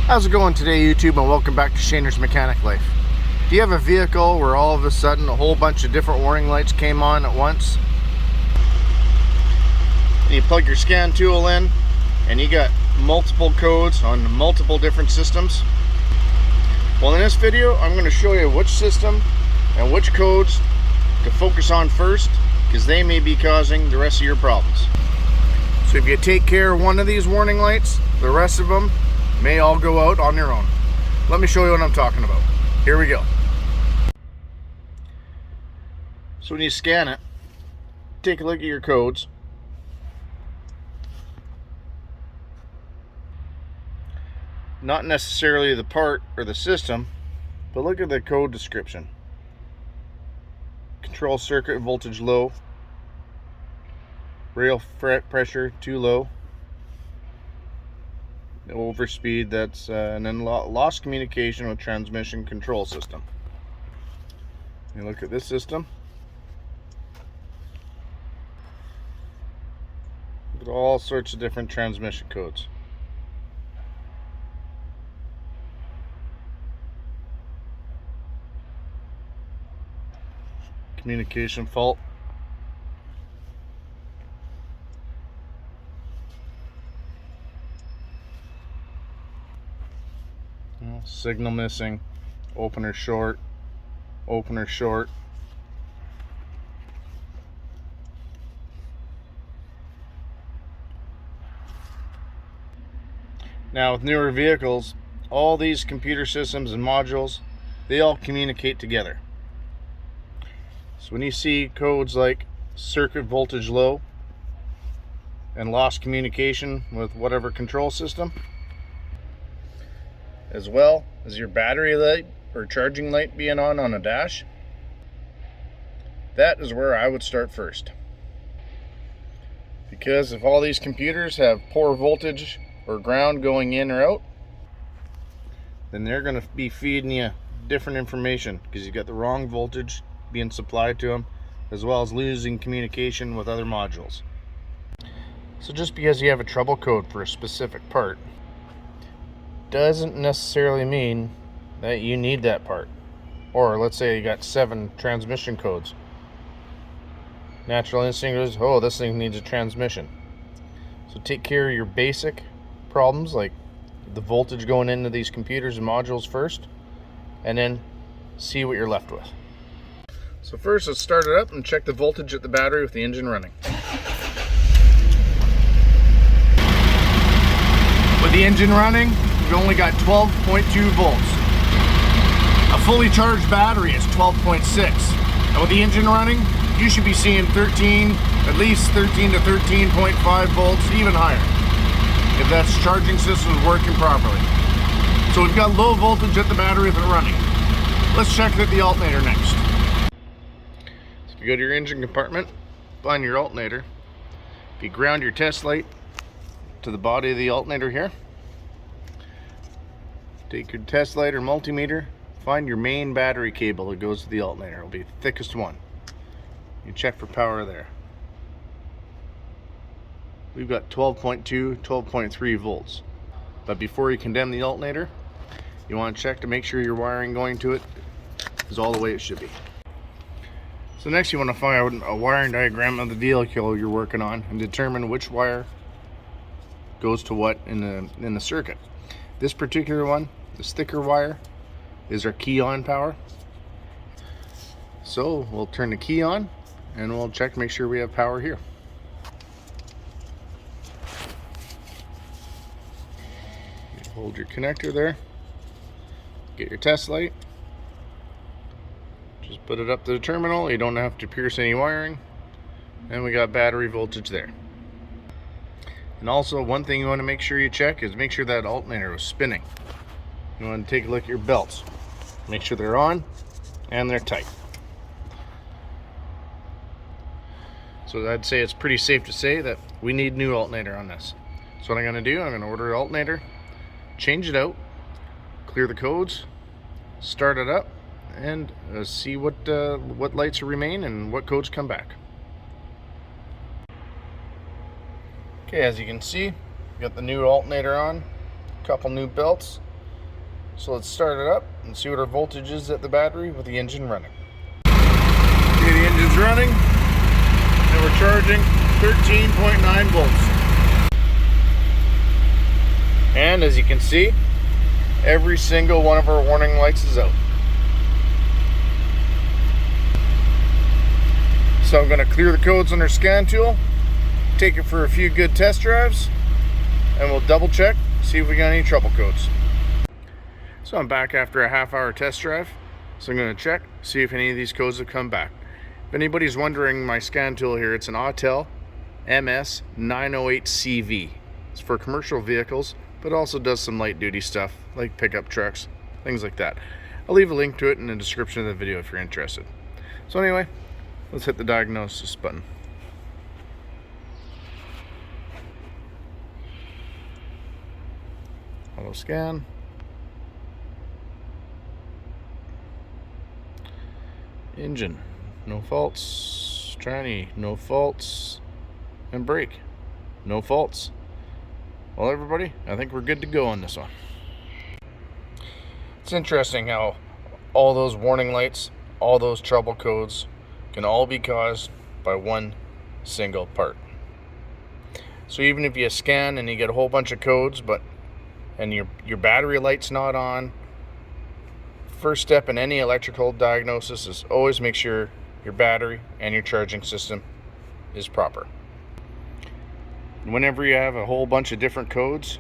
How's it going today, YouTube, and welcome back to Shaner's Mechanic Life. Do you have a vehicle where all of a sudden a whole bunch of different warning lights came on at once? And you plug your scan tool in and you got multiple codes on multiple different systems? Well, in this video I'm going to show you which system and which codes to focus on first, because they may be causing the rest of your problems. So if you take care of one of these warning lights, the rest of them may all go out on their own. Let me show you what I'm talking about. Here we go. So when you scan it, take a look at your codes. Not necessarily the part or the system, but look at the code description. Control circuit voltage low, rail pressure too low, overspeed, that's and then lost communication with transmission control system. You look at this system, look at all sorts of different transmission codes. Communication fault, signal missing, opener short, opener short. Now with newer vehicles, all these computer systems and modules, they all communicate together. So when you see codes like circuit voltage low and lost communication with whatever control system, as well as your battery light or charging light being on a dash, that is where I would start first. Because if all these computers have poor voltage or ground going in or out, then they're going to be feeding you different information because you got the wrong voltage being supplied to them, as well as losing communication with other modules. So just because you have a trouble code for a specific part doesn't necessarily mean that you need that part. Or let's say you got 7 transmission codes. Natural instinct is, oh, this thing needs a transmission. So take care of your basic problems like the voltage going into these computers and modules first, and then see what you're left with. So first, let's start it up and check the voltage at the battery with the engine running. With the engine running, we've only got 12.2 volts. A fully charged battery is 12.6. And with the engine running, you should be seeing at least 13 to 13.5 volts, even higher, if that charging system is working properly. So we've got low voltage at the battery with it running. Let's check at the alternator next. So if you go to your engine compartment, find your alternator. If you ground your test light to the body of the alternator here, take your test light or multimeter, find your main battery cable that goes to the alternator. It'll be the thickest one. You check for power there. We've got 12.2, 12.3 volts. But before you condemn the alternator, you want to check to make sure your wiring going to it is all the way it should be. So next you want to find a wiring diagram of the vehicle you're working on and determine which wire goes to what in the circuit. This particular one, this thicker wire, is our key on power. So we'll turn the key on and we'll check to make sure we have power here. Hold your connector there, get your test light, just put it up to the terminal. You don't have to pierce any wiring, and we got battery voltage there. And also, one thing you want to make sure you check is make sure that alternator is spinning. You want to take a look at your belts, make sure they're on and they're tight. So I'd say it's pretty safe to say that we need new alternator on this. So what I'm going to do, I'm going to order an alternator, change it out, clear the codes, start it up, and see what lights remain and what codes come back. Okay, as you can see, we got the new alternator on, a couple new belts, So let's start it up and see what our voltage is at the battery with the engine running. Okay, the engine's running and we're charging 13.9 volts. And as you can see, every single one of our warning lights is out. So I'm going to clear the codes on our scan tool, take it for a few good test drives, and we'll double check, see if we got any trouble codes. So I'm back after a half-hour test drive, so I'm going to check, see if any of these codes have come back. If anybody's wondering, my scan tool here, it's an Autel MS908CV. It's for commercial vehicles, but also does some light-duty stuff, like pickup trucks, things like that. I'll leave a link to it in the description of the video if you're interested. So anyway, let's hit the diagnosis button. Auto scan. Engine, no faults. Tranny, no faults. And brake, no faults. Well, everybody, I think we're good to go on this one. It's interesting how all those warning lights, all those trouble codes can all be caused by one single part. So even if you scan and you get a whole bunch of codes, and your battery light's not on, first step in any electrical diagnosis is always make sure your battery and your charging system is proper. Whenever you have a whole bunch of different codes,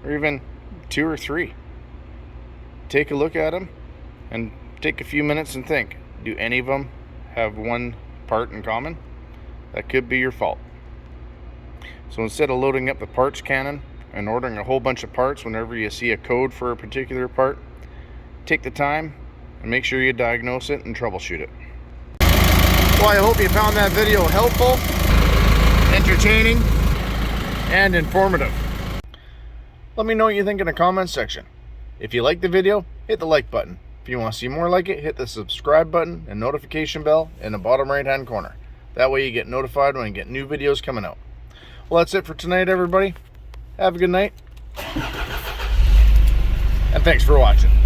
or even 2 or 3, take a look at them and take a few minutes and think, do any of them have one part in common? That could be your fault. So instead of loading up the parts cannon and ordering a whole bunch of parts whenever you see a code for a particular part, take the time and make sure you diagnose it and troubleshoot it. Well, I hope you found that video helpful, entertaining, and informative. Let me know what you think in the comments section. If you like the video, hit the like button. If you want to see more like it, hit the subscribe button and notification bell in the bottom right hand corner. That way you get notified when you get new videos coming out. Well, that's it for tonight, everybody. Have a good night. And thanks for watching.